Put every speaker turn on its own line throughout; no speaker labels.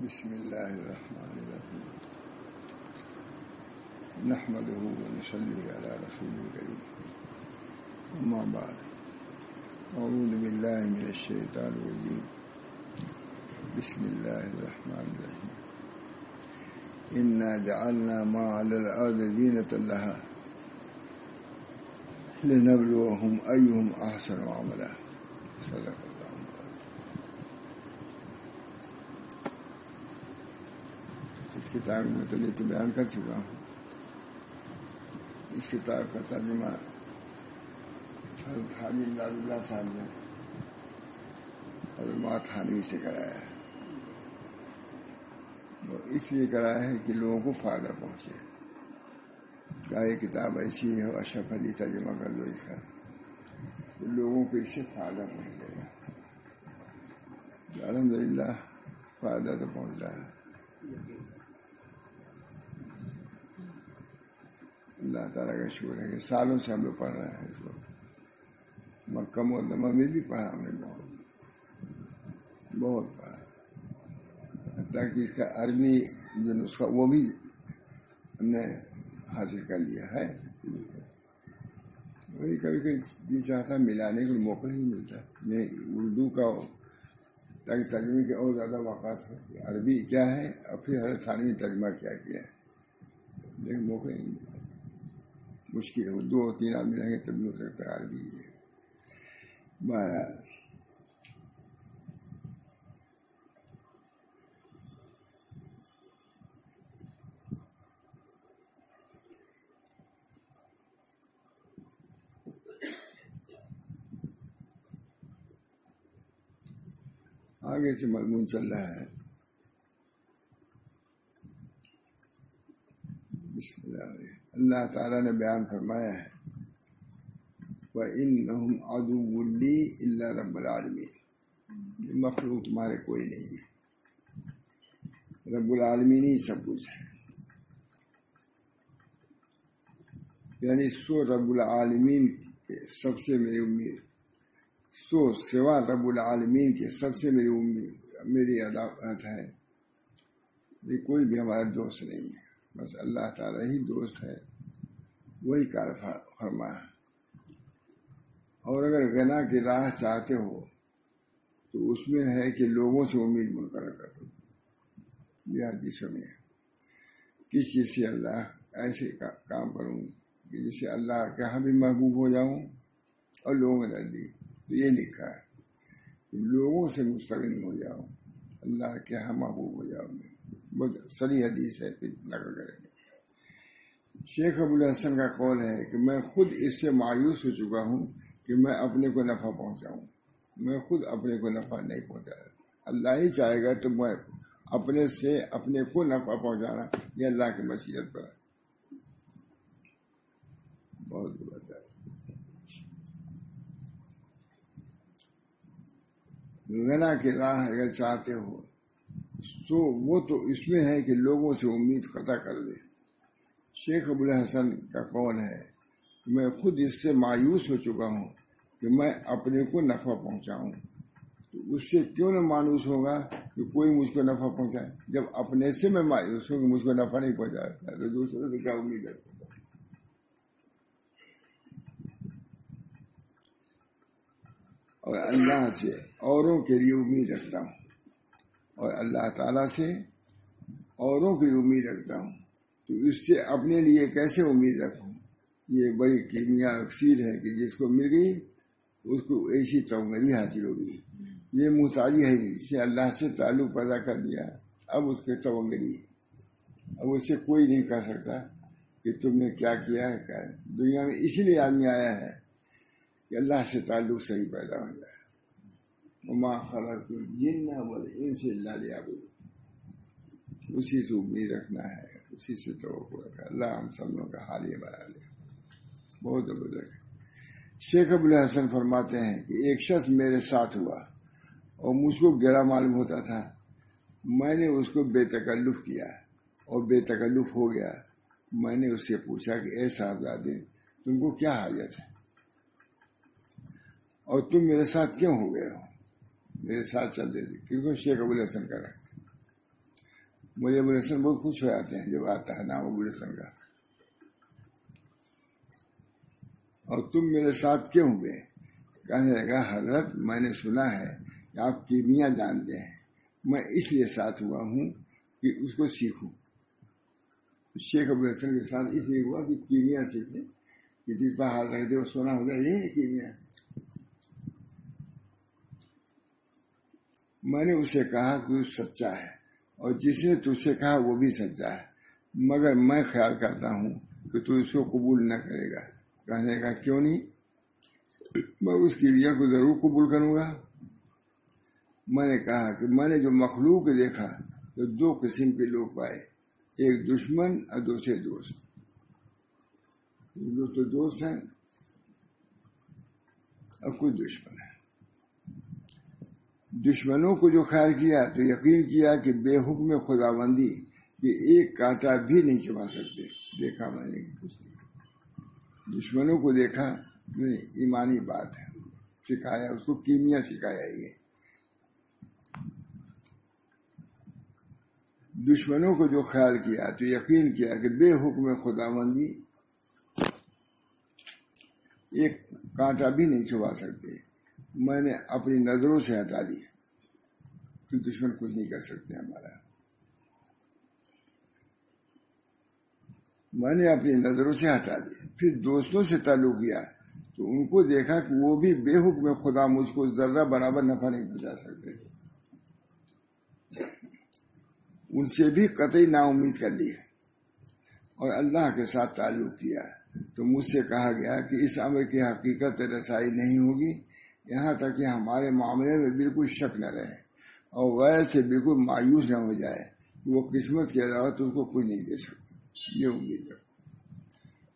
بسم الله الرحمن الرحيم نحمده ونصلي على رسوله الكريم أما بعد أعوذ بالله من الشيطان الرجيم بسم الله الرحمن الرحيم إنا جعلنا ما على الأرض زينة لها لنبلوهم أيهم أحسن عملا صدق اللہ. اس کتاب میں متعلق بیان کر چکا ہوں. اس کتاب کا ترجمہ حضرت حاجی امداد اللہ صاحب نے حضرت تھانوی سے کرایا ہے. وہ اس لیے کرایا ہے کہ لوگوں کو فائدہ پہنچے. کیا یہ کتاب ایسی ہے اشرف علی ترجمہ کر لو اس کا تو لوگوں کو اس سے فائدہ پہنچے گا. الحمدللہ فائدہ تو پہنچ رہا ہے. اللہ تعالیٰ کا شکر ہے کہ سالوں سے ہم لوگ پڑھ رہے ہیں اس کو. مکہ معظمہ میں بھی پڑھا ہم نے بہت پڑھا. حتیٰ کہ اس کا عربی جو نسخہ وہ بھی ہم نے حاصل کر لیا ہے. وہی کبھی کبھی جی چاہتا ملانے کا موقع نہیں ملتا. میں اردو کا تاکہ ترجمے کے اور زیادہ واقعات ہو عربی کیا ہے اور پھر حضرت تھانوی ترجمہ کیا ہے لیکن موقع نہیں ملتا. مشکل ہے. 2-3 آدمی رہیں گے تب بھی ہو سکتا ہے عربی ہے. بہرحال آگے سے مضمون چل رہا ہے. بسم اللہ. اللہ تعالیٰ نے بیان فرمایا ہے وَإِنَّهُمْ عَدُوٌّ لِّي إِلَّا رَبَّ الْعَالَمِينَ. یہ مخلوق تمہارے کوئی نہیں ہے. رب العالمین ہی سب کچھ ہے. یعنی سو رب العالمین کے سب سے میری امید, سو سوا رب العالمین کے سب سے میری امید میری عداوت ہے. یہ کوئی بھی ہمارا دوست نہیں ہے. بس اللہ تعالیٰ ہی دوست ہے. وہی کار فرما. اور اگر غنا کی راہ چاہتے ہو تو اس میں ہے کہ لوگوں سے امید منقرض کر دو. یہ حدیثوں میں کس چیز سے اللہ ایسے کام کروں کہ جس سے اللہ کے یہاں بھی محبوب ہو جاؤں اور لوگوں میں نزدیک. تو یہ لکھا ہے کہ لوگوں سے مستغنی ہو جاؤں اللہ کے یہاں محبوب ہو جاؤں گے. بہت صریح حدیث ہے. پھر نقل کریں گے. شیخ ابوالحسن کا قول ہے کہ میں خود اس سے مایوس ہو چکا ہوں کہ میں اپنے کو نفع پہنچاؤں. میں خود اپنے کو نفع نہیں پہنچا رہا. اللہ ہی چاہے گا تو میں اپنے سے اپنے کو نفع پہنچانا یہ اللہ کی مشیت پر ہے. بہت بات ہے. غنا کی راہ اگر چاہتے ہو تو وہ تو اس میں ہے کہ لوگوں سے امید قطع کر دے. شیخ ابوالحسن کا قول ہے کہ میں خود اس سے مایوس ہو چکا ہوں کہ میں اپنے کو نفع پہنچاؤں. تو اس سے کیوں نہ مایوس ہوگا کہ کوئی مجھ کو نفع پہنچائے. جب اپنے سے میں مایوس ہوں کہ مجھ کو نفع نہیں پہنچاتا تو دوسروں سے کیا امید ہے. اور اللہ سے اوروں کے لیے امید رکھتا ہوں اور اللہ تعالیٰ سے اوروں کی امید رکھتا ہوں. تو اس سے اپنے لیے کیسے امید رکھوں. یہ بڑی کیمیا اکثیر ہے کہ جس کو مل گئی اس کو ایسی تونگری حاصل ہوگی. یہ محتاجی ہے جس نے اللہ سے تعلق پیدا کر دیا. اب اس کے تونگری اب اسے کوئی نہیں کہہ سکتا کہ تم نے کیا کیا ہے. کیا دنیا میں اسی لیے آدمی آیا ہے کہ اللہ سے تعلق صحیح پیدا ہو جائے. وما خلقت الجن والانس الا ليعبدون. اسی سے امید رکھنا ہے, اسی سے توقع رکھنا. اللہ ہم سب لوگوں کا حال یہ بنا لے. بہت زبردست. شیخ ابوالحسن فرماتے ہیں کہ ایک شخص میرے ساتھ ہوا اور مجھ کو گرا معلوم ہوتا تھا. میں نے اس کو بے تکلف کیا اور بے تکلف ہو گیا. میں نے اس سے پوچھا کہ اے صاحبزادے تم کو کیا حاجت ہے اور تم میرے ساتھ کیوں ہو گئے ہو. میرے ساتھ چلتے تھے کیونکہ شیخ ابوالحسن کا رہا. مجھے ابو الحسن بہت خوش ہو جاتے ہیں جب آتا ہے نام ابو الحسن کا. اور تم میرے ساتھ کیوں ہوئے؟ کہنے لگا حضرت میں نے سنا ہے کہ آپ کیمیا جانتے ہیں، میں اس لیے ساتھ ہوا ہوں کہ اس کو سیکھوں. شیخ ابو الحسن کے ساتھ اس لیے ہوا کہ کیمیا سیکھیں، کہ جس پر ہاتھ رکھتے وہ سونا ہو جائے، یہی ہے کیمیا. میں نے اسے کہا کہ وہ سچا ہے، اور جس نے تجھ سے کہا وہ بھی سچا ہے، مگر میں خیال کرتا ہوں کہ تو اس کو قبول نہ کرے گا. کہنے کا کیوں نہیں؟ میں اس کی ریا کو ضرور قبول کروں گا. میں نے کہا کہ میں نے جو مخلوق دیکھا تو دو قسم کے لوگ پائے، ایک دشمن اور دوسرے دوست. تو دوست ہیں اور کچھ دشمن ہیں. دشمنوں کو جو خیر کیا تو یقین کیا کہ بے حکم خداوندی کہ ایک کانٹا بھی نہیں چبا سکتے. دیکھا میں نے کچھ نہیں. دشمنوں کو دیکھا، ایمانی بات ہے، سکھایا اس کو، کیمیا سکھایا. یہ دشمنوں کو جو خیال کیا تو یقین کیا کہ بے حکم خداوندی ایک کانٹا بھی نہیں چبا سکتے. میں نے اپنی نظروں سے ہٹا لی کہ دشمن کچھ نہیں کر سکتے ہمارا. میں نے اپنی نظروں سے ہٹا لی. پھر دوستوں سے تعلق کیا تو ان کو دیکھا کہ وہ بھی بے حکم خدا مجھ کو ذرہ برابر نفع نہیں پہنچا سکتے. ان سے بھی قطعی نا امید کر لی اور اللہ کے ساتھ تعلق کیا. تو مجھ سے کہا گیا کہ اس امر کی حقیقت رسائی نہیں ہوگی یہاں تک کہ ہمارے معاملے میں بالکل شک نہ رہے اور غیر سے بالکل مایوس نہ ہو جائے. وہ قسمت کے علاوہ تو اس کو کچھ نہیں دے سکتے. یہ امید ہے.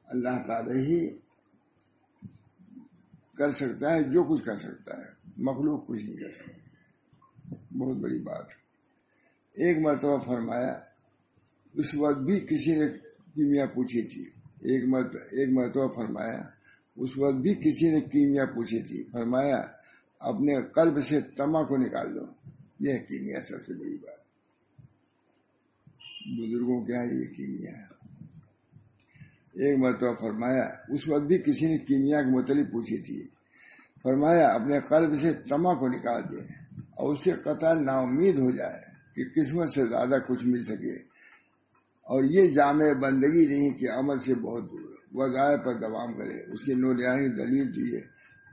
اللہ تعالی ہی کر سکتا ہے جو کچھ کر سکتا ہے، مخلوق کچھ نہیں کر سکتی. بہت بڑی بات ہے. ایک مرتبہ فرمایا، اس وقت بھی کسی نے کیمیا پوچھی تھی. ایک مرتبہ فرمایا اس وقت بھی کسی نے کیمیا پوچھی تھی. فرمایا اپنے قلب سے طمع کو نکال دو. یہ کیمیا سب سے بڑی بات. بزرگوں کے یہاں یہ کیمیا ہے. ایک مرتبہ فرمایا اس وقت بھی کسی نے کیمیا کے متعلق پوچھی تھی. فرمایا اپنے قلب سے طمع کو نکال دے اور اس سے قطعاً نا امید ہو جائے کہ قسمت سے زیادہ کچھ مل سکے. اور یہ جامع بندگی نہیں کہ عمل سے بہت دور وظائف پر دوام کرے. اس کی نوریانی دلیل دیے.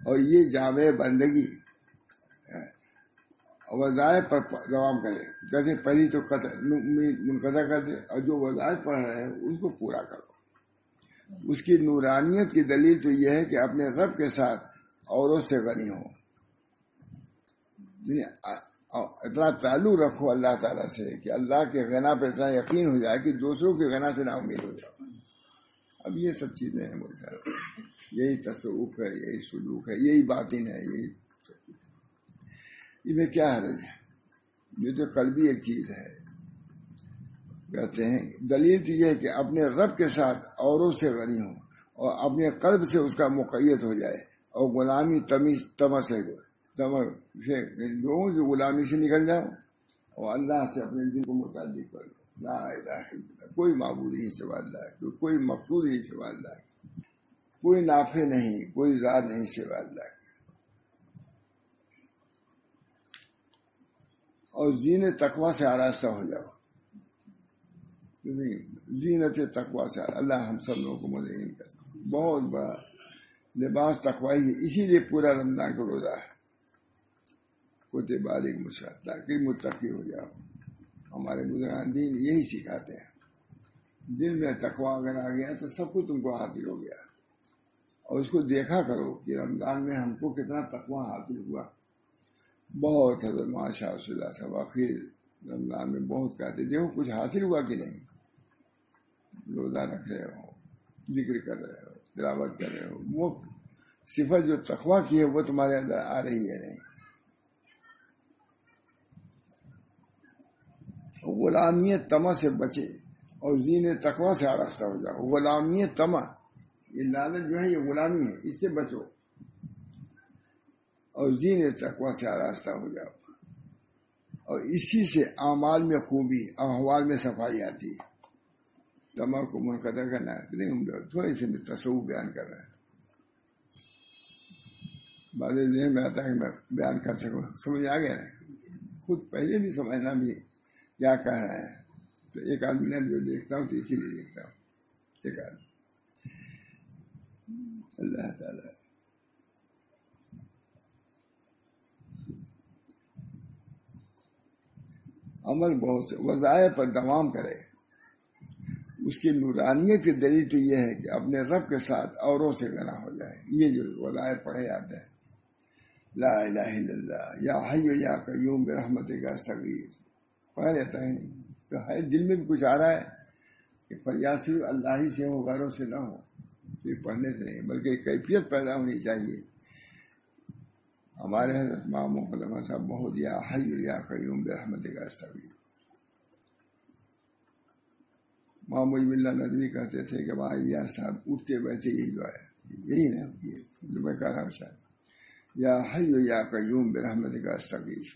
اور یہ جامع بندگی وظائف پر دوام کرے. جیسے پہلی تو منقطع کر دے اور جو وظائف پڑھ رہے ہیں اس کو پورا کرو. اس کی نورانیت کی دلیل تو یہ ہے کہ اپنے رب کے ساتھ اوروں سے غنی ہو. اتنا تعلق رکھو اللہ تعالیٰ سے کہ اللہ کے غنا پہ اتنا یقین ہو جائے کہ دوسروں کے غنا سے نا امید ہو جاؤ. اب یہ سب چیزیں ہیں میرے ساتھ. یہی تصوف ہے، یہی سلوک ہے، یہی باطن ہے. یہی اس میں کیا حرج ہے؟ یہ تو قلبی ایک چیز ہے. کہتے ہیں دلیل تو یہ ہے کہ اپنے رب کے ساتھ اوروں سے غنی ہو اور اپنے قلب سے اس کا مقید ہو جائے اور غلامی لوگوں کی غلامی سے نکل جاؤ اور اللہ سے اپنے دل کو متعلق کر لو. لا الہ الا اللہ، کوئی معبود نہیں سوا اللہ، کوئی مقصود نہیں سوا اللہ، کوئی نافع نہیں، کوئی ذات نہیں سوا اللہ. اور زینت تقوی سے آراستہ ہو جاؤ. زینت تقوی سے اللہ ہم سب لوگوں کو مدعین کرتا. بہت بڑا لباس تقوی ہے. اسی لیے پورا رمضان کا روزہ ہے. کتب علیکم الصیام تاکہ متقی ہو جاؤ. ہمارے بزرگان دین یہی سکھاتے ہیں. دل میں تقوی اگر آ گیا تو سب کچھ تم کو حاصل ہو گیا. اور اس کو دیکھا کرو کہ رمضان میں ہم کو کتنا تقوی حاصل ہوا. بہت حضرت ماشاء اللہ صاحب آخر رمضان میں بہت کہتے دیکھو کچھ حاصل ہوا کہ نہیں. روزہ رکھ رہے ہو، ذکر کر رہے ہو، تلاوت کر رہے ہو، وہ صفت جو تقوی کی ہے وہ تمہارے اندر آ رہی ہے نہیں. غلامیت طمع سے بچے اور زین تقوی سے آراستہ ہو جاؤ. غلامیت طمع، یہ لالچ جو ہے یہ غلامی ہے، اس سے بچو اور زین تقوی سے آراستہ ہو جاؤ. اور اسی سے اعمال میں خوبی، احوال میں صفائی آتی ہے۔ دماغ کو منقطع کرنا ہے، تھوڑے سے میں تصوف بیان کر رہا ہے، بعد ذہن میں آتا ہے کہ میں بیان کر سکوں، سمجھ آ گیا نا، خود پہلے بھی سمجھنا بھی کیا کہہ رہا ہے۔ تو ایک آدمی نے جو دیکھتا ہوں تو اسی لیے دیکھتا ہوں، ایک آدمی اللہ تعالی عمل بہت سے وظائف پر دوام کرے، اس کی نورانیت کی دلیل تو یہ ہے کہ اپنے رب کے ساتھ اوروں سے غنا ہو جائے۔ یہ جو وظائف پڑھے جاتے ہیں، لا الہ الا اللہ، یا حی یا قیوم برحمتک استغیث، پڑھا جاتا ہے نہیں تو ہے دل میں بھی کچھ آ رہا ہے کہ فریاد صرف اللہ ہی سے ہو، غیروں سے نہ ہو، صرف پڑھنے سے نہیں بلکہ کیفیت پیدا ہونی چاہیے۔ ہمارے حضرت امام محمد صاحب بہت یا حی یا قیوم برحمتک استغیث، معمول ملا ندوی کہتے تھے کہ بھائی یا صاحب اٹھتے بیٹھے یہی دعا ہے، یہی نا یہ جو میں کہہ رہا ہوں صاحب، یا حی یا قیوم برحمتک استغیث،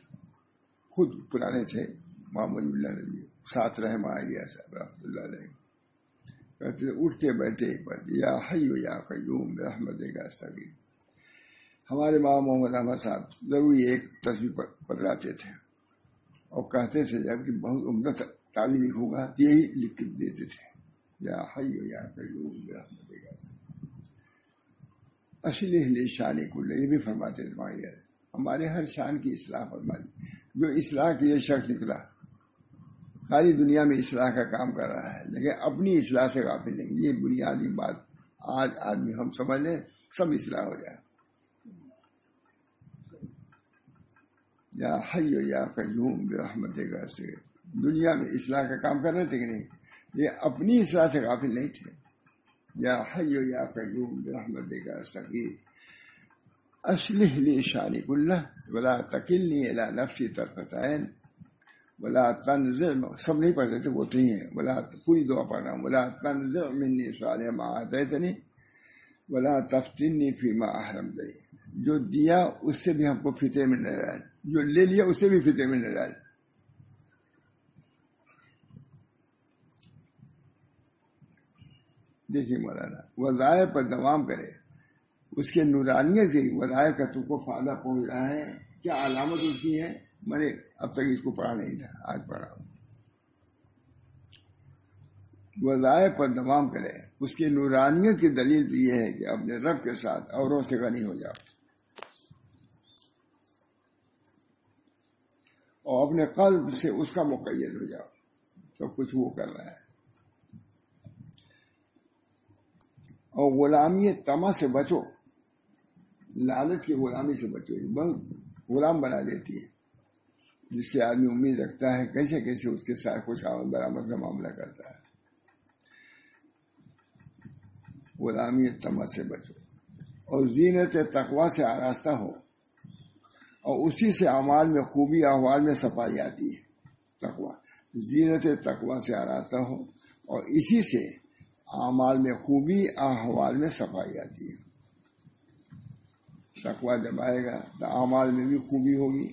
خود پرانے تھے معمول ملا ندوی، ساتھ رہے معاویہ صاحب رحمۃ اللہ علیہ، کہتے اٹھتے بیٹھے یا حی یا قیوم برحمتک استغیث۔ ہمارے ماں محمد احمد صاحب ضروری ایک تصویر پتراتے تھے اور کہتے تھے جب کہ بہت عمدہ تعلیم لکھوں گا یہی لکھ کے دیتے تھے، یا حی یا قیوم برحمتک استغیث، اصلح لی شان کل، یہ بھی فرماتے تھے ہمارے ہر شان کی اصلاح فرما دی۔ جو اصلاح کے لیے شخص نکلا ساری دنیا میں اصلاح کا کام کر رہا ہے لیکن اپنی اصلاح سے غافل نہیں، یہ بنیادی بات آج آدمی ہم سمجھ لیں سب اصلاح ہو جائے۔ یا حی یا قیوم برحمتک استغیث، دنیا میں اصلاح کا کام کر رہے تھے کہ نہیں، یہ اپنی اصلاح سے غافل نہیں تھے۔ یا حی یا قیوم برحمتک استغیث اصلح لی شانی کلہ ولا تکلنی الی نفسی طرفۃ عین ولا تنزع، سب نہیں پڑھتے تھے وہ اتنی ہے، ولا پوری دعا پڑھ رہا ہوں، ولا تنزع منی صالح ما آتیتنی ولا تفتنی فیما احرمتنی، جو دیا اس سے بھی ہم کو فطرے میں نہ ڈال، جو لے لیا اس سے بھی فطرے میں نہ ڈال۔ دیکھیے مولانا وظائف پر دوام کرے، اس کے نورانیت سے وظائف کا تم کو فائدہ پہنچ رہا ہے، کیا علامت اس کی ہے؟ میں نے اب تک اس کو پڑھا نہیں تھا، آج پڑھا ہوں۔ وظائف پر دوام کرے، اس کی نورانیت کی دلیل بھی یہ ہے کہ اپنے رب کے ساتھ اوروں سے غنی ہو جاؤ اور اپنے قلب سے اس کا مقید ہو جاؤ، سب کچھ وہ کر رہا ہے۔ اور غلامی طمع سے بچو، لالچ کی غلامی سے بچو، بہت غلام بنا دیتی ہے، جس سے آدمی امید رکھتا ہے کیسے کیسے اس کے ساتھ کچھ آمد برآمد کا معاملہ کرتا ہے۔ غلامی طمع سے بچو اور زینت تقوی سے آراستہ ہو، اور اسی سے اعمال میں خوبی احوال میں صفائی آتی ہے۔ تقوی، زینت تقوی سے آراستہ ہو اور اسی سے اعمال میں خوبی احوال میں صفائی آتی ہے۔ تقوی جب آئے گا تو اعمال میں بھی خوبی ہوگی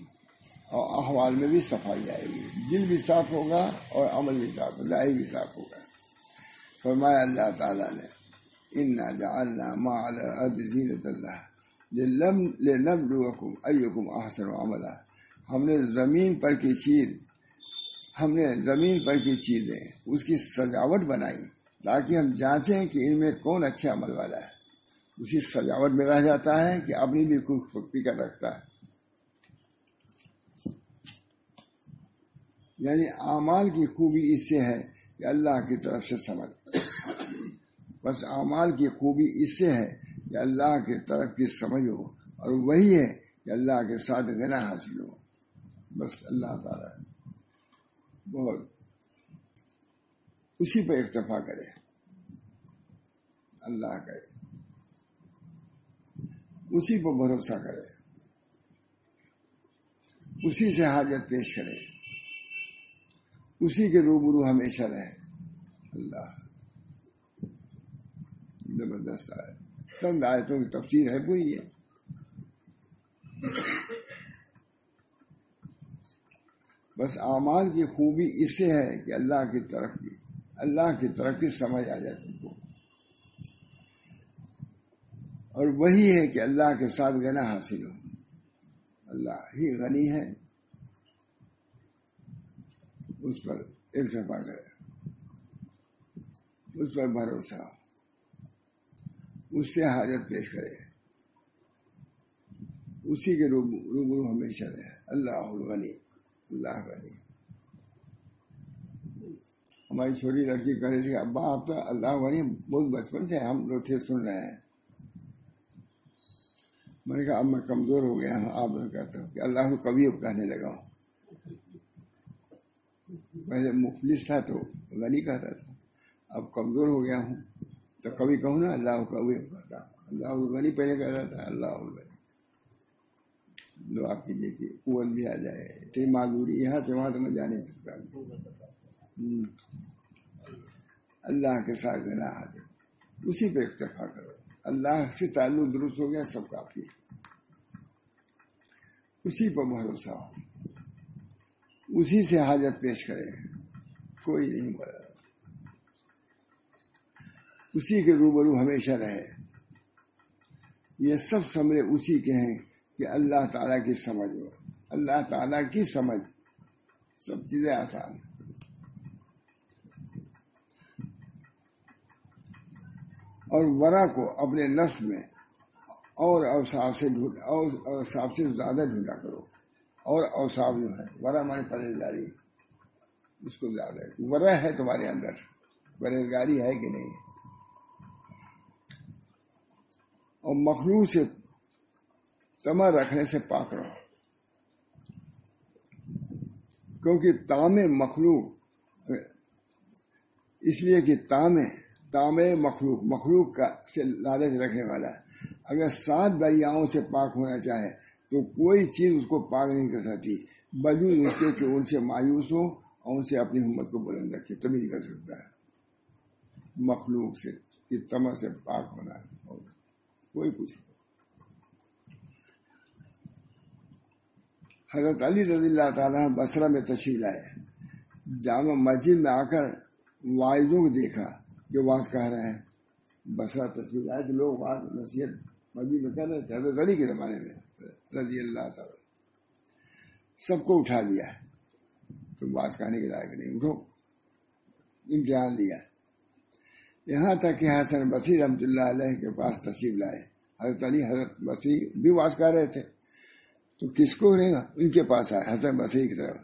اور احوال میں بھی صفائی آئے گی، دل بھی صاف ہوگا اور عمل بھی صاف ہوگا، ظاہر بھی صاف ہوگا۔ فرمایا اللہ تعالیٰ نے انا جعلنا ما علی الارض زینۃ اللہ لنبلوکم ایکم احسن عملا، ہم نے زمین پر کی چیزیں اس کی سجاوٹ بنائی تاکہ ہم جانچیں کہ ان میں کون اچھے عمل والا ہے۔ اسی سجاوٹ میں رہ جاتا ہے کہ اپنی بھی خوب فکر رکھتا ہے، یعنی اعمال کی خوبی اس سے ہے کہ اللہ کی طرف سے سمجھ، بس اعمال کی خوبی اس سے ہے کہ اللہ کی طرف کی سمجھ ہو، اور وہی ہے کہ اللہ کے ساتھ غنا حاصل ہو۔ بس اللہ تعالیٰ بہت اسی پہ اکتفا کرے، اللہ کرے، اسی پر بھروسہ کرے، اسی سے حاجت پیش کرے، اسی کے روبرو ہمیشہ رہے۔ اللہ زبردست ہے، چند آیتوں کی تفسیر ہے پوری ہے۔ بس اعمال کی خوبی اس سے ہے کہ اللہ کی طرف کی سمجھ آ جائے تم کو، اور وہی ہے کہ اللہ کے ساتھ غنا حاصل ہو۔ اللہ ہی غنی ہے، اس پر اکتفا کرے، اس پر بھروسہ، اس سے حاجت پیش کرے، اسی کے روبرو ہمیشہ رہے۔ اللہ غنی، اللہ غنی۔ ہماری چھوٹی لڑکی کہہ رہی تھی ابا آپ تو اللہ غنی بہت بچپن سے ہم لوگ تھے سن رہے ہیں۔ میں نے کہا اب میں کمزور ہو گیا ہوں، آپ میں کہتا ہوں کہ اللہ کو کبھی اب کہنے لگا ہوں۔ پہلے مفلس تھا تو غنی کہتا تھا، اب کمزور ہو گیا ہوں تو کبھی کہوں نا اللہ کو کبھی کہتا ہوں۔ اللہ غنی پہلے کہتا تھا اللہ غنی۔ دعا کیجیے کہ قوت بھی آ جائے، اتنی معذوری یہاں سے وہاں تو میں جا نہیں سکتا۔ اللہ کے ساتھ غنا حاضر، اسی پہ اکتفا کرو۔ اللہ سے تعلق درست ہو گیا، سب کافی، اسی پر بھروسہ ہو، اسی سے حاجت پیش کرے، کوئی نہیں بڑا، اسی کے روبرو ہمیشہ رہے۔ یہ سب ثمرے اسی کے ہیں کہ اللہ تعالیٰ کی سمجھ ہو۔ اللہ تعالیٰ کی سمجھ، سب چیزیں آسان ہیں۔ اور ورا کو اپنے نفس میں اور اوصاف سے زیادہ ڈھونڈا کرو۔ اور اوصاف جو ہے ورا مانے پرہیزگاری، اس کو زیادہ ہے۔ ورا ہے تمہارے اندر، پرہیزگاری ہے کہ نہیں؟ اور مخلوق سے تمہ رکھنے سے پاک رہو، کیونکہ تام مخلوق اس لیے کہ تام مخلوق کا سے لالچ رکھنے والا ہے۔ اگر 7 بیاؤں سے پاک ہونا چاہے تو کوئی چیز اس کو پاک نہیں کر سکتی بجوز اس کے کہ ان سے مایوس ہو اور ان سے اپنی ہمت کو بلند رکھے، تبھی نہیں کر سکتا ہے۔ مخلوق سے کی تمہ سے پاک ہونا ہے، کوئی کچھ۔ حضرت علی رضی اللہ تعالیٰ بصرہ میں تشریف لائے، جامع مسجد میں آ کر واعظوں کو دیکھا جو واعظ کہہ رہے ہیں۔ بصرہ تشریف لائے تو لوگ واعظ نصیحت مسجد میں کر رہے تھے، حضرت علی کے زمانے میں رضی اللہ تعالیٰ۔ سب کو اٹھا لیا، تو واعظ کہنے کے لائق نہیں، اٹھو، امتحان لیا۔ یہاں تک کہ حسن بصری رحمۃ اللہ علیہ کے پاس تشریف لائے۔ حضرت علی حضرت بصری بھی واعظ کر رہے تھے، تو کس کو رہے گا؟ ان کے پاس آئے حسن بصری کی طرف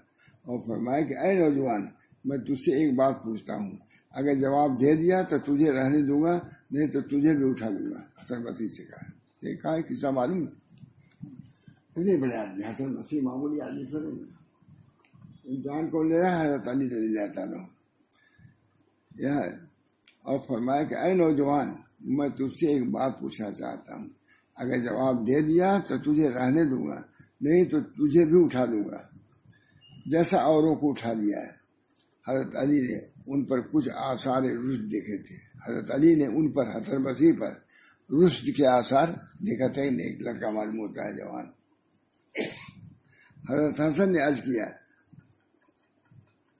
اور فرمایا کہ اے نوجوان، میں تجھ سے ایک بات پوچھتا ہوں، اگر جواب دے دیا تو تجھے رہنے دوں گا، نہیں تو تجھے بھی اٹھا لوں گا۔ حسن بصری سے کہا، یہ کہا ہے کس کا معلوم ہے؟ اتنے بڑے آدمی حسن بصری معمولی آدمی تھوڑے نہیں، امتحان کون لے رہا ہے؟ حضرت علی رضی اللہ تعالیٰ۔ یہ اور فرمایا کہ اے نوجوان، میں تجھ سے ایک بات پوچھنا چاہتا ہوں، اگر جواب دے دیا تو تجھے رہنے دوں گا، نہیں تو تجھے بھی اٹھا لوں گا، جیسا اوروں کو اٹھا لیا ہے۔ حضرت علی نے ان پر کچھ آثار رشد دیکھے تھے۔ حضرت علی نے ان پر حسن بصری پر رشد کے آثار دیکھا تھا۔ ایک لڑکا معلوم ہوتا ہے جوان۔ حضرت حسن نے عرض کیا،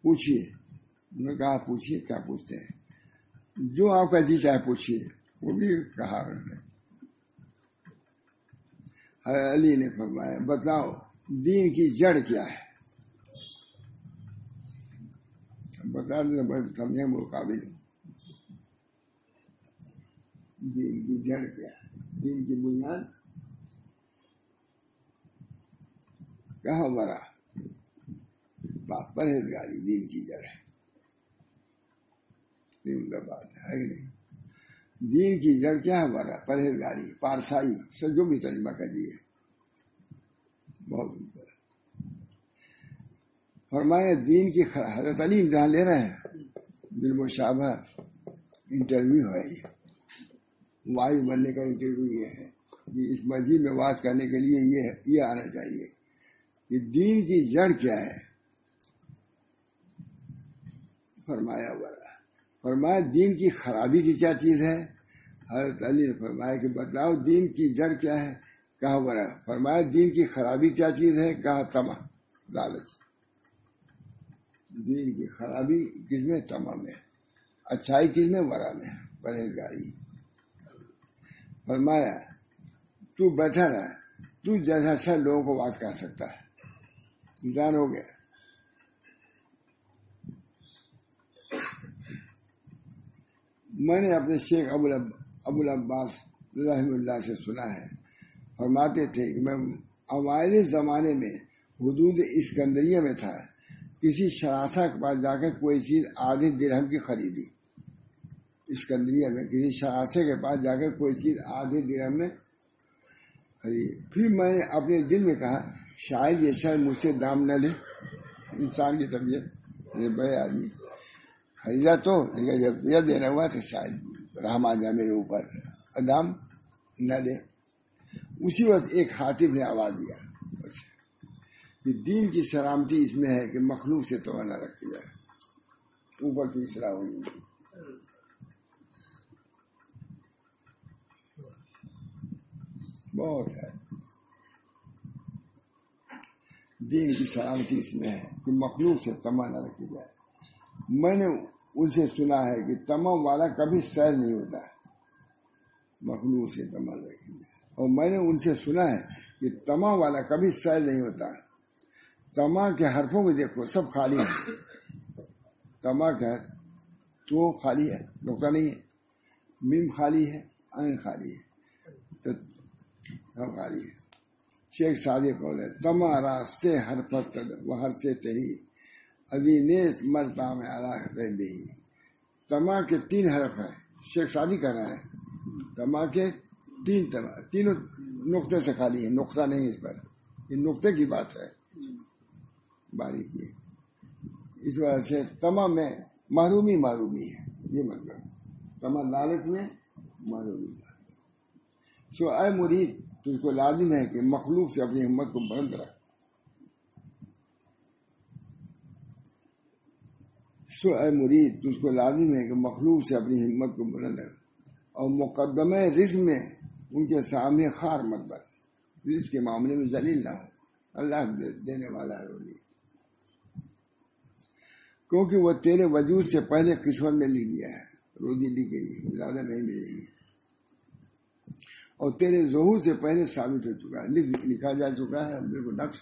پوچھیے۔ انہوں نے کہا پوچھیے، کیا پوچھتے ہیں؟ جو آپ کا جی چاہے پوچھیے۔ وہ بھی کہا انہوں نے۔ حضرت علی نے فرمایا، بتاؤ دین کی جڑ کیا ہے؟ بتا دیں بڑے سمجھیں وہ قابل ہوں۔ دین کی جڑ کیا ہے؟ دین کی بنیاد کہاں برا؟ پرہیزگاری دین کی جڑ ہے۔ دین کا بات ہے کہ نہیں؟ دین کی جڑ کیا ہے؟ برا پرہیزگاری، پارسائی سے جو بھی ترجمہ کر دیے، بہت فرمایا دین کی حضرت علی امتحان لے رہے ہیں، بالمشابہ انٹرویو ہے، یہ واعظ بننے کا انٹرویو یہ ہے کہ اس مسجد میں واعظ کرنے کے لیے یہ آنا چاہیے کہ دین کی جڑ کیا ہے۔ فرمایا دین کی خرابی کی کیا چیز ہے؟ حضرت علی نے فرمایا کہ بتاؤ دین کی جڑ کیا ہے؟ کہا برا۔ فرمایا دین کی خرابی کیا چیز ہے؟ کہا طمع، لالچ۔ دین کی خرابی کس میں؟ تمام ہے. اچھائی کس میں؟ ورع میں، پرہیزگاری. فرمایا تو بیٹھا رہا، تو جیسا اچھا لوگوں کو بات کر سکتا ہے، انسان ہو گیا. میں نے اپنے شیخ ابو العباس رحمہ اللہ سے سنا ہے، فرماتے تھے کہ میں اوائل زمانے میں حدود اسکندریہ میں تھا، کسی شراسہ کے پاس جا کر کوئی چیز آدھے درہم کی خریدی. اسکندریہ میں کسی شراسے کے پاس جا کر کوئی چیز آدھے درہم میں خریدی. پھر میں نے اپنے دل میں کہا شاید یہ شخص مجھ سے دام نہ لے. انسان کی طبیعت بڑے آدمی خریدا تو لیکن جب یہ دینا ہوا تو شاید رحم آ جائے میرے اوپر، دام نہ لے. اسی وقت ایک خاطب نے آواز دیا کہ دین کی سلامتی اس میں ہے کہ مخلوق سے توبہ نہ رکھی جائے. اوپر کی اصلاح ہوئی بہت ہے. دین کی سلامتی اس میں ہے کہ مخلوق سے تما نہ رکھی جائے. میں نے ان سے سنا ہے کہ تمام والا کبھی سیر نہیں ہوتا، مخلوق سے تما نہ رکھی جائے. اور میں نے ان سے سنا ہے کہ تما والا کبھی سیر نہیں ہوتا. تما کے حرفوں میں دیکھو سب خالی ہے. تما کا تو خالی ہے، نقطہ نہیں ہے. میم خالی ہے، عین خالی ہے، تو سب خالی ہے. شیخ صادق قول ہے تما راست سے ہر فستد وہ ہر سے تہی ادینیس ملتا میں علاقہ دہی. تما کے 3 حرف ہیں. شیخ صادق کہہ رہا ہے تما کے 3 تینوں نقطے سے خالی ہے، نقطہ نہیں اس پر. یہ نقطے کی بات ہے باریکی. اس وجہ سے تما میں محرومی ہے. یہ مطلب تما لالچ میں محرومی. سو اے مرید تجھ کو لازم ہے کہ مخلوق سے اپنی ہمت کو بلند رکھ. سو اے مرید تجھ کو لازم ہے کہ مخلوق سے اپنی ہمت کو بلند رکھ اور مقدمہ رزق میں ان کے سامنے خار مت بن. رزق کے معاملے میں ذلیل نہ ہو. اللہ دینے والا ہے روزی، کیونکہ وہ تیرے وجود سے پہلے قسمت میں لکھ دیا ہے. روزی لکھ گئی، زیادہ نہیں ملے گی. اور تیرے ظہور سے پہلے ثابت ہو چکا ہے، لکھا جا چکا ہے بالکل نقش.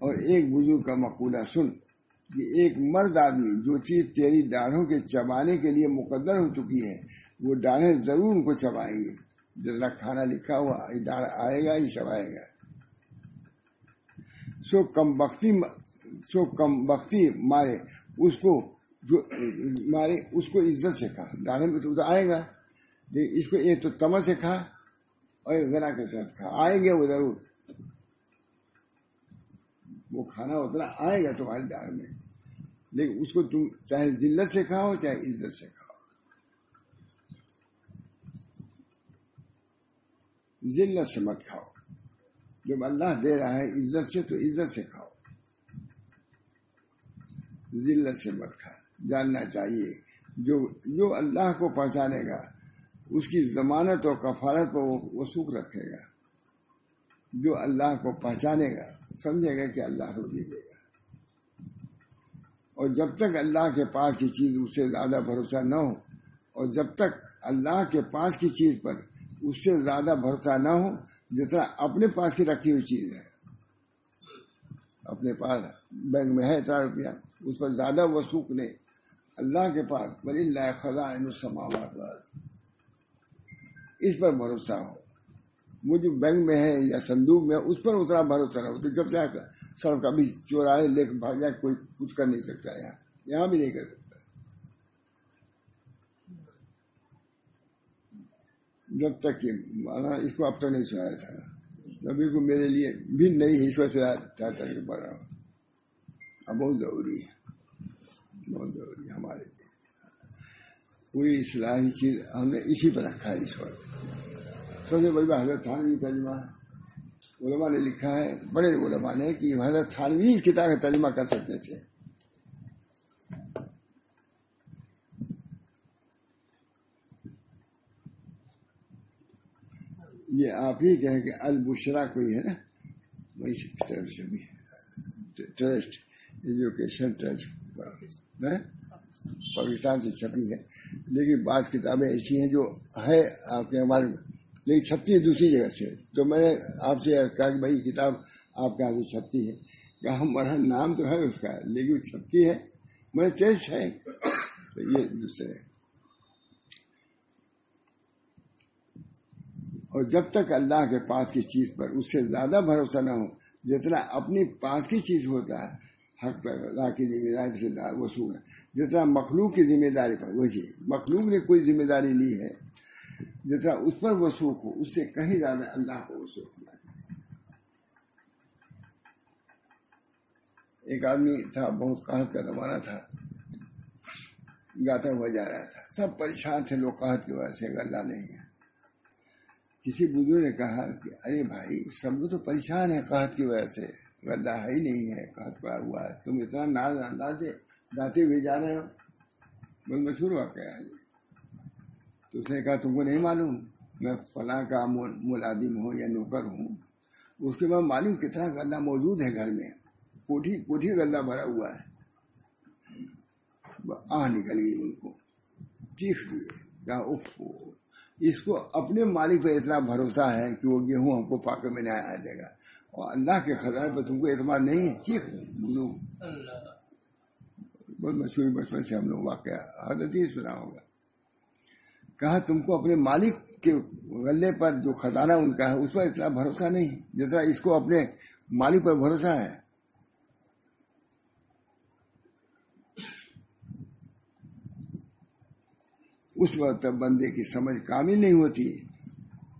اور ایک بزرگ کا مقولہ سن کہ ایک مرد آدمی جو چیز تیری داڑھوں کے چبانے کے لیے مقدر ہو چکی ہے وہ داڑھیں ضرور ان کو چبائیں گے. جتنا کھانا لکھا ہوا داڑھ آئے گا ہی چبائے گا. سو کم بختی مارے اس کو جو مارے اس کو عزت سے کھا. داڑھے میں تو آئے گا، لیکن اس کو ایک تو تما سے کھا اور ایک غنا کے ساتھ کھا. آئیں گے وہ ضرور، وہ کھانا اتنا آئے گا تمہاری داڑھ میں، لیکن اس کو تم چاہے ذلت سے کھاؤ چاہے عزت سے کھاؤ. ذلت سے مت کھاؤ. جب اللہ دے رہا ہے عزت سے تو عزت سے کھاؤ، ذلت سے مت کھا. جاننا چاہیے جو اللہ کو پہچانے گا اس کی ضمانت اور کفارت پر وہ سوکھ رکھے گا. جو اللہ کو پہچانے گا سمجھے گا کہ اللہ روزی دے گا. اور جب تک اللہ کے پاس کی چیز اس سے زیادہ بھروسہ نہ ہو، اور جب تک اللہ کے پاس کی چیز پر اس سے زیادہ بھروسہ نہ ہو جتنا اپنے پاس کی رکھی ہوئی چیز ہے. اپنے پاس بینک میں ہے 4 روپیہ، اس پر زیادہ وثوق نہیں. اللہ کے پاس وَلِلَّهِ خَزَائِنُ السَّمَاوَاتِ وَالْأَرْضِ، اس پر بھروسہ ہو. وہ جو بینک میں ہے یا صندوق میں اس پر اتنا بھروسہ نہ ہو تو جب چاہے سر کبھی چورائے لے کے بھاگ جائے کوئی کچھ کر نہیں سکتا. یہاں بھی نہیں کر سکتا. جب تک کہ اس کو اب تک نہیں سنایا تھا، نبی کو میرے لیے بھی نہیں ہے، اس وجہ سے کر کے پڑھ رہا ہوں. اب بہت ضروری ہے، بہت ضروری ہے ہمارے لیے. پوری اصلاحی چیز ہم نے اسی پر رکھا ہے. اس وقت سب سے بڑی بات حضرت تھانوی ترجمہ ہے. علماء نے لکھا ہے، بڑے علماء نے، کہ حضرت تھانوی کتاب کا ترجمہ کر سکتے تھے. یہ آپ ہی کہیں کہ البشرا کوئی ہے نا، طرف سے بھی ٹرسٹ ایجوکیشن ٹرسٹ پاکستان سے چھپی ہے، لیکن بعض کتابیں ایسی ہیں جو ہے آپ کے ہمارے لیکن چھپتی ہے دوسری جگہ سے. تو میں نے آپ سے کہا کہ بھائی کتاب آپ کے یہاں سے چھپتی ہے، کہ ہمارا نام تو ہے اس کا لیکن چھپتی ہے، میں ٹیسٹ ہے. تو یہ دوسرے. اور جب تک اللہ کے پاس کی چیز پر اس سے زیادہ بھروسہ نہ ہو جتنا اپنی پاس کی چیز ہوتا ہے، حق پر اللہ کی ذمہ داری سے وصول ہے، جتنا مخلوق کی ذمہ داری پر وہی مخلوق نے کوئی ذمہ داری لی ہے جتنا اس پر وثوق ہو اس سے کہیں زیادہ اللہ کو وثوق ہے. ایک آدمی تھا، بہت قحط کا زمانہ تھا، گاتا ہوا جا رہا تھا، سب پریشان تھے لوگ قحط کی وجہ سے، غلہ نہیں ہے. کسی بزرگ نے کہا کہ ارے بھائی سب لوگ تو پریشان ہیں قحط کی وجہ سے، غلہ ہے ہی نہیں ہے، قحط پڑا ہوا ہے، تم اتنا ناز انداز سے گاتے ہوئے جا رہے ہو. بہت مشہور واقعہ ہے. تو اس نے کہا تم کو نہیں معلوم میں فلاں کا ملازم ہوں یا نوکر ہوں، اس کے بعد معلوم کتنا غلہ موجود ہے گھر میں، کوٹھی غلہ بھرا ہوا ہے. نکل گئی ان کو، چیخ دیے، کہا اف، اس کو اپنے مالک پہ اتنا بھروسہ ہے کہ وہ گیہوں ہم کو پاکے میں نہیں آ جائے گا، اور اللہ کے خزانے پہ تم کو اعتماد نہیں ہے. چیخ بزرگ، بہت مشہور، بچپن سے ہم لوگ واقعہ حضرت ہی سنا ہوگا. کہا تم کو اپنے مالک کے غلے پر جو خزانہ ان کا ہے اس پر اتنا بھروسہ نہیں جتنا اس کو اپنے مالک پر بھروسہ ہے. اس وقت بندے کی سمجھ کامل نہیں ہوتی،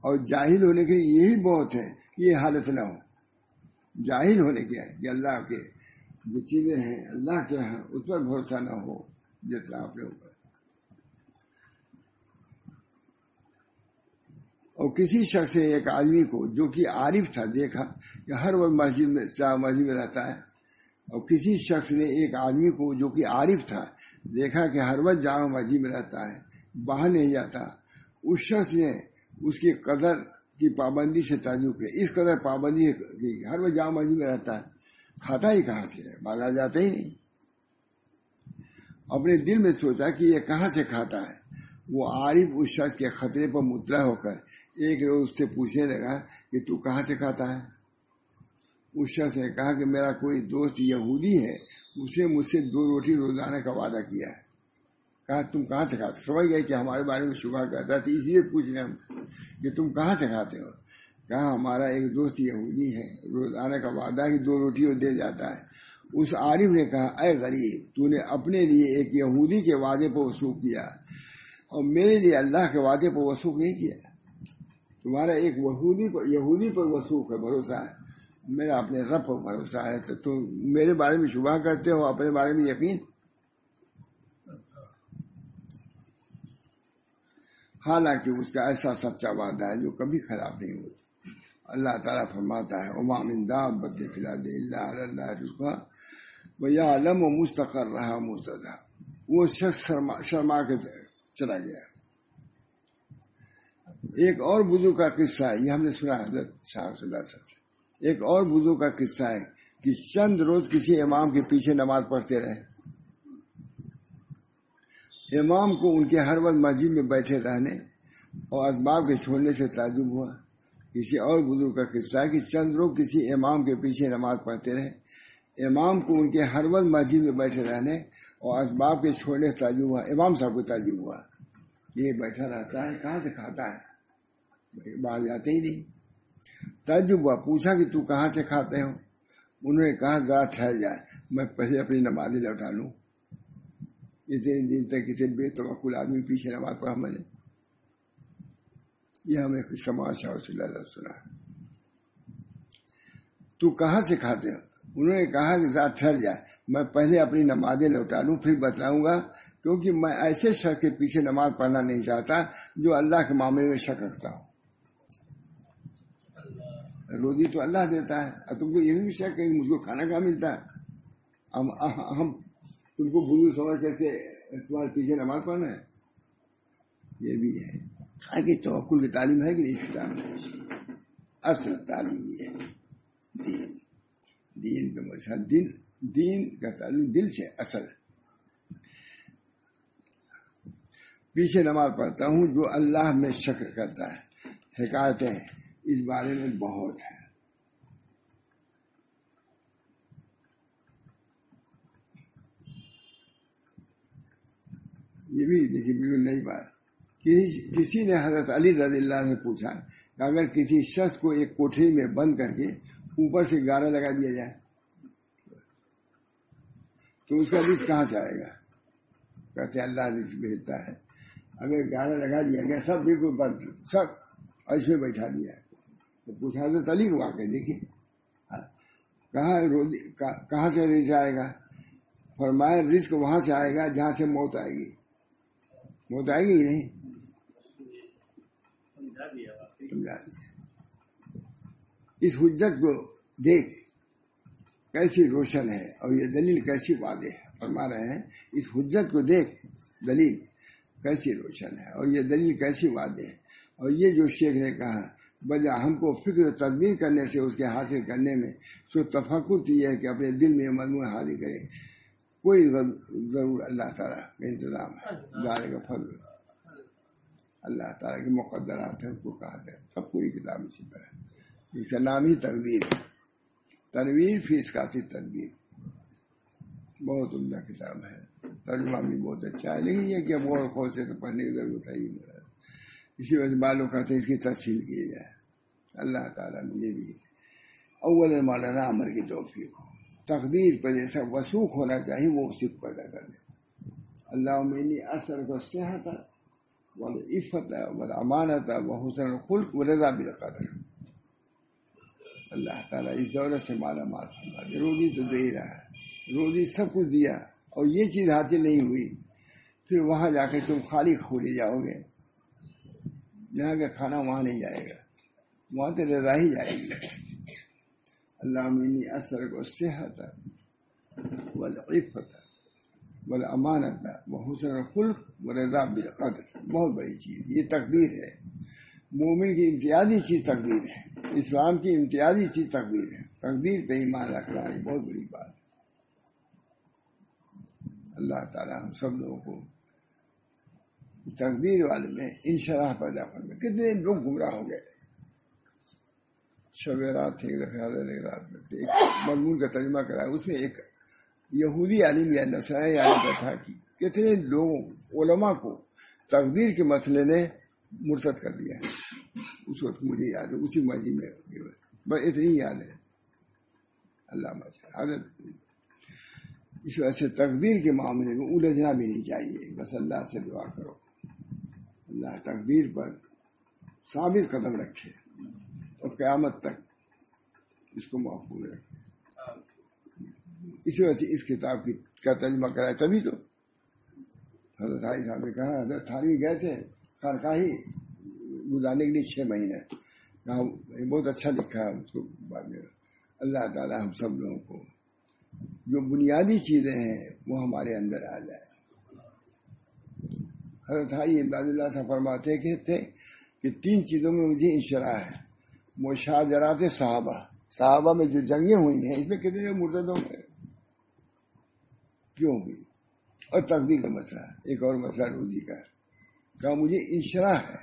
اور جاہل ہونے کے لیے یہی بہت ہے کہ یہ حالت نہ ہو. جاہل ہونے کے کہ اللہ کے جو چیزیں ہیں اللہ کے ہیں اس پر بھروسہ نہ ہو جتنا آپ لوگوں کا. اور کسی شخص نے ایک آدمی کو جو کہ عارف تھا دیکھا کہ ہر وقت مسجد میں رہتا ہے، اور کسی شخص نے ایک آدمی کو جو کہ عارف تھا دیکھا کہ ہر وقت جامع مسجد میں رہتا ہے، باہر نہیں جاتا. اس شخص نے اس کی قدر کی پابندی سے تعجب کیا، اس قدر پابندی کی ہر وقت جامع مسجد میں رہتا ہے، کھاتا ہی کہاں سے ہے، بازار جاتا ہی نہیں. اپنے دل میں سوچا کہ یہ کہاں سے کھاتا ہے. وہ عارف اس شخص کے خطرے پر مطلع ہو کر ایک روز اس سے پوچھنے لگا کہ تو کہاں سے کھاتا ہے. اس شخص نے کہا کہ میرا کوئی دوست یہودی ہے، اس نے مجھ سے 2 روٹی روزانہ کا وعدہ کیا ہے. کہا تم کہاں سے کھاتے؟ سمجھ گئے کہ ہمارے بارے میں شبہ کرتا تھا، اس لیے پوچھ رہے ہم کہ تم کہاں سے کھاتے ہو. کہا ہمارا ایک دوست یہودی ہے، روزانہ کا وعدہ کہ 2 روٹی وہ دے جاتا ہے. اس عارف نے کہا اے غریب، تو نے اپنے لیے ایک یہودی کے وعدے پر وثوق کیا اور میرے لیے اللہ کے وعدے پر وثوق نہیں کیا. تمہارا ایک یہودی پر وثوق ہے، بھروسہ ہے، میرا اپنے رب پر بھروسہ ہے، تو تم میرے بارے میں شبہ کرتے ہو، اپنے بارے میں یقین. حالانکہ اس کا ایسا سچا وعدہ ہے جو کبھی خراب نہیں ہوتا. اللہ تعالیٰ فرماتا ہے وما من دابۃ فی الارض الا علی اللہ رزقها ویعلم مستقرها ومستودعها. وہ شخص شرما کے چلا گیا. ایک اور بزرگ کا قصہ ہے، یہ ہم نے سنا حضرت صاحب صلی اللہ علیہ وسلم. ایک اور بزرگ کا قصہ ہے کہ چند روز کسی امام کے پیچھے نماز پڑھتے رہے. امام کو ان کے ہر وقت مسجد میں بیٹھے رہنے اور اسباب کے چھوڑنے سے تعجب ہوا. کسی اور بزرگ کا قصہ ہے کہ چند روز کسی امام کے پیچھے نماز پڑھتے رہے. امام کو ان کے ہر وقت مسجد میں بیٹھے رہنے اور اسباب کے چھوڑنے سے تعجب ہوا. امام صاحب کو تعجب ہوا، یہ بیٹھا رہتا ہے، کہاں سے کھاتا ہے، باہر جاتے ہی نہیں. تعجب ہوا، پوچھا کہ تو کہاں سے کھاتے ہو. انہوں نے کہا ذرا ٹھہر جائے، میں پہلے اپنی نمازیں لوٹا لوں. اتنے دن تک کسی بے توکل آدمی پیچھے نماز پڑھا میں نے. یہ ہمیں سماج شاہ صلی اللہ علیہ وسلم. تو کہاں سے کھاتے ہو؟ انہوں نے کہا کہ ذرا ٹھہر جائے، میں پہلے اپنی نمازیں لوٹا لوں پھر بتلاؤں گا، کیونکہ میں ایسے شخص کے پیچھے نماز پڑھنا نہیں چاہتا جو اللہ کے معاملے میں شک رکھتا ہوں. روزی تو اللہ دیتا ہے، تم کو یہ بھی شک ہے کہ مجھ کو کھانا کہاں ملتا ہے. ہم تم کو بزرگ سمجھ کر کے تمہارے پیچھے نماز پڑھنا ہے. یہ بھی ہے آگے توکل کی تعلیم ہے کہ نہیں، اسلام میں اصل تعلیم یہ ہے. دین. دین کا مطلب دین کا تعلق دل سے اصل. پیچھے نماز پڑھتا ہوں جو اللہ میں شک کرتا ہے. حکایتیں اس بارے میں بہت ہیں. یہ بھی دیکھیے بالکل نئی بات. کسی نے حضرت علی رضی اللہ سے پوچھا کہ اگر کسی شخص کو ایک کوٹری میں بند کر کے اوپر سے گارا لگا دیا جائے تو اس کا رزق کہاں سے آئے گا؟ کہتے ہیں اللہ رزق بھیجتا ہے. اگر گارا لگا دیا گیا سب بالکل بند سب اور اس میں بیٹھا دیا تو پوچھا حضرت علی کو آ کے دیکھیے کہاں سے رزق آئے گا؟ فرمایا رزق وہاں سے آئے گا جہاں سے موت آئے گی. موت آئے گی نہیں. سمجھا دیا. اس حجت کو دیکھ کیسی روشن ہے اور یہ دلیل کیسی واضح ہے. فرما رہے ہیں اس حجت کو دیکھ دلیل کیسی روشن ہے اور یہ دلیل کیسی واضح ہے. اور یہ جو شیخ نے کہا بجا ہم کو فکر و تدبیر کرنے سے اس کے حاصل کرنے میں سو تفکر یہ ہے کہ اپنے دل میں یہ مضمون حاضر کرے. کوئی ضرور اللہ تعالیٰ کا انتظام ہے. ادارے کا فضل اللہ تعالیٰ کے مقدرات ہیں. اس کو کہا ہے سب پوری کتاب اسی طرح. اس کا نام ہی تقدیر ہے. تنویر فی اسقاطی تدبیر بہت عمدہ کتاب ہے. ترجمہ بھی بہت اچھا ہے لیکن یہ کہ بہت خوش سے تو پڑھنے کی ضرورت ہے ہی نہیں. اسی وجہ سے معلوم کرتے ہیں اس کی تفصیل کی جائے. اللہ تعالیٰ مجھے بھی اول مولانا عمر کی توفیق ہو. تقدیر پر جیسا وثوق ہونا چاہیے وہ صرف پیدا کر دے. اللہ منی اثر کو صحت والعفت والامانت وحسن الخلق ورضا بالقدر. اللہ تعالیٰ اس دولت سے مالا مال فرما دے. روزی تو دے ہی رہا ہے. روزی سب کچھ دیا اور یہ چیز حاصل نہیں ہوئی پھر وہاں جا کے تم خالی کھولے جاؤ گے. جہاں کا کھانا وہاں نہیں جائے گا. وہاں تو رضا ہی جائے گی. اللہ منی اثر کو صحت والعفت والامانت وحسن الخلق ورضا بالقدر. بہت بڑی چیز یہ تقدیر ہے. مومن کی امتیازی چیز تقدیر ہے. اسلام کی امتیازی چیز تقدیر ہے. تقدیر پہ ایمان رکھنا یہ بہت بڑی بات ہے. اللہ تعالیٰ ہم سب لوگوں کو تقدیر والے میں انشراح پیدا کرنے. کتنے لوگ گمراہ ہو گئے. شب رات تھے رات میں ایک مضمون کا ترجمہ کرا. اس میں ایک یہودی عالم یا نصرانی عالم کا تھا کہ کتنے لوگوں علماء کو تقدیر کے مسئلے نے مرتد کر دیا. اس وقت مجھے یاد ہے اسی مسجد میں بس اتنی یاد ہے. اللہ حضرت اس وجہ سے تقدیر کے معاملے میں الجھنا بھی نہیں چاہیے. بس اللہ سے دعا کرو اللہ تقدیر پر ثابت قدم رکھے اور قیامت تک اس کو محفوظ رکھے. اسی وجہ سے اس کتاب کا ترجمہ کرایا. تبھی تو حضرت حاجی صاحب نے کہا حضرت تھانوی گئے تھے خانقاہی گزارنے کے لیے 6 مہینے. کہا بہت اچھا لکھا ہے اس کو بعد میں. اللہ تعالیٰ ہم سب لوگوں کو جو بنیادی چیزیں ہیں وہ ہمارے اندر آ جائے. حضرت حاجی امداد اللہ صاحب فرماتے تھے کہ 3 چیزوں میں مجھے انشراح ہے. مشاجرات صحابہ میں جو جنگیں ہوئی ہیں اس میں کتنے مرتد ہو گئے کیوں ہوئی. اور تقدیر کا مسئلہ ایک اور مسئلہ روزی کا. کہا مجھے انشراح ہے.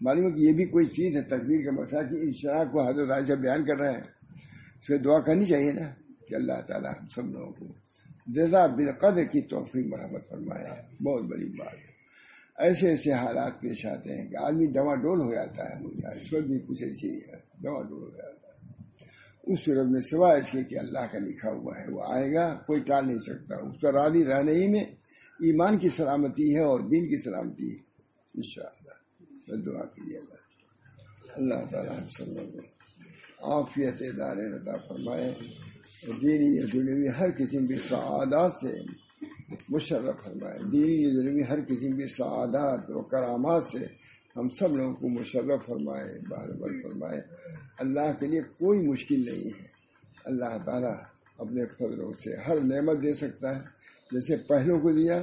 معلوم ہے کہ یہ بھی کوئی چیز ہے تقدیر کا مسئلہ کہ انشراح کو حضرت عائشہ بیان کر رہے ہیں. اس میں دعا کرنی چاہیے نا کہ اللہ تعالیٰ ہم سب لوگوں کو رضا بالقدر کی توفیق مرحمت فرمائے. بہت بڑی بات ہے. ایسے ایسے حالات پیش آتے ہیں کہ آدمی ڈواں ڈول ہو جاتا ہے. مجھے اس وقت بھی کچھ ایسے ہی ہے ڈواں ڈول ہو جاتا ہے. اس صورت میں سوائے اس کے کہ اللہ کا لکھا ہوا ہے وہ آئے گا کوئی ٹال نہیں سکتا. اس کا راضی رہنے ہی میں ایمان کی سلامتی ہے اور دین کی سلامتی ہے. انشاءاللہ دعا کیجیے گا اللہ تعالیٰ ہم سب لوگوں کو عافیت دار عطا فرمائے اور دینی یا دنیاوی ہر قسم کی سعادات سے مشرف فرمائے. دینی یا دنیاوی ہر قسم کی سعادات و کرامات سے ہم سب لوگوں کو مشرف فرمائے بہربر فرمائے. اللہ کے لیے کوئی مشکل نہیں ہے. اللہ تعالیٰ اپنے فضلوں سے ہر نعمت دے سکتا ہے. جیسے پہلوں کو دیا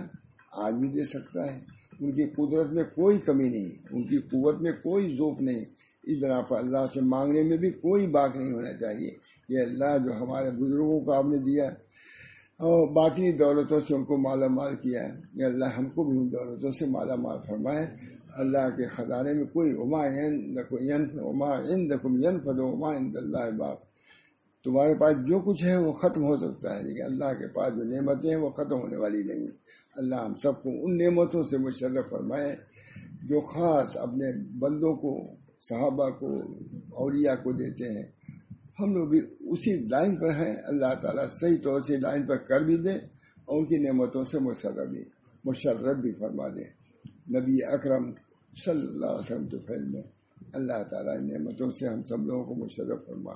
آج بھی دے سکتا ہے. ان کی قدرت میں کوئی کمی نہیں. ان کی قوت میں کوئی ذوق نہیں اس بنا پر اللہ سے مانگنے میں بھی کوئی باک نہیں ہونا چاہیے. یہ اللہ جو ہمارے بزرگوں کو آپ نے دیا اور باقی دولتوں سے ان کو مالا مال کیا ہے، یہ اللہ ہم کو بھی ان دولتوں سے مالا مال فرمائے. اللہ کے خزانے میں کوئی وما عندکم ينفد وما عند اللہ باق. تمہارے پاس جو کچھ ہے وہ ختم ہو سکتا ہے، لیکن اللہ کے پاس جو نعمتیں ہیں وہ ختم ہونے والی نہیں. اللہ ہم سب کو ان نعمتوں سے مشرف فرمائے جو خاص اپنے بندوں کو، صحابہ کو، اولیاء کو دیتے ہیں. ہم لوگ بھی اسی لائن پر ہیں. اللہ تعالیٰ صحیح طور سے لائن پر کر بھی دے اور ان کی نعمتوں سے مشرف بھی فرما دے. نبی اکرم صلی اللہ علیہ وسلم کے فیل میں اللہ تعالیٰ ان نعمتوں سے ہم سب لوگوں کو مشرف فرما.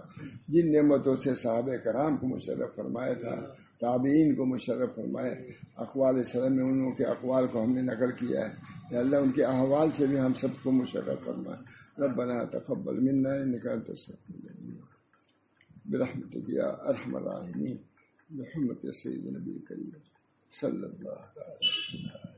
جن نعمتوں سے صحابہ کرام کو مشرف فرمایا تھا، تابعین کو مشرف فرمائے. اقوال سلم میں ان لوگوں کے اقوال کو ہم نے نقل کیا ہے، یا اللہ ان کے احوال سے بھی ہم سب کو مشرف فرمائے. ربنا تقبل منا انک انت السمیع العلیم برحمتک یا ارحم الراحمین بحرمت سید نبی کریم صلی اللہ علیہ وسلم.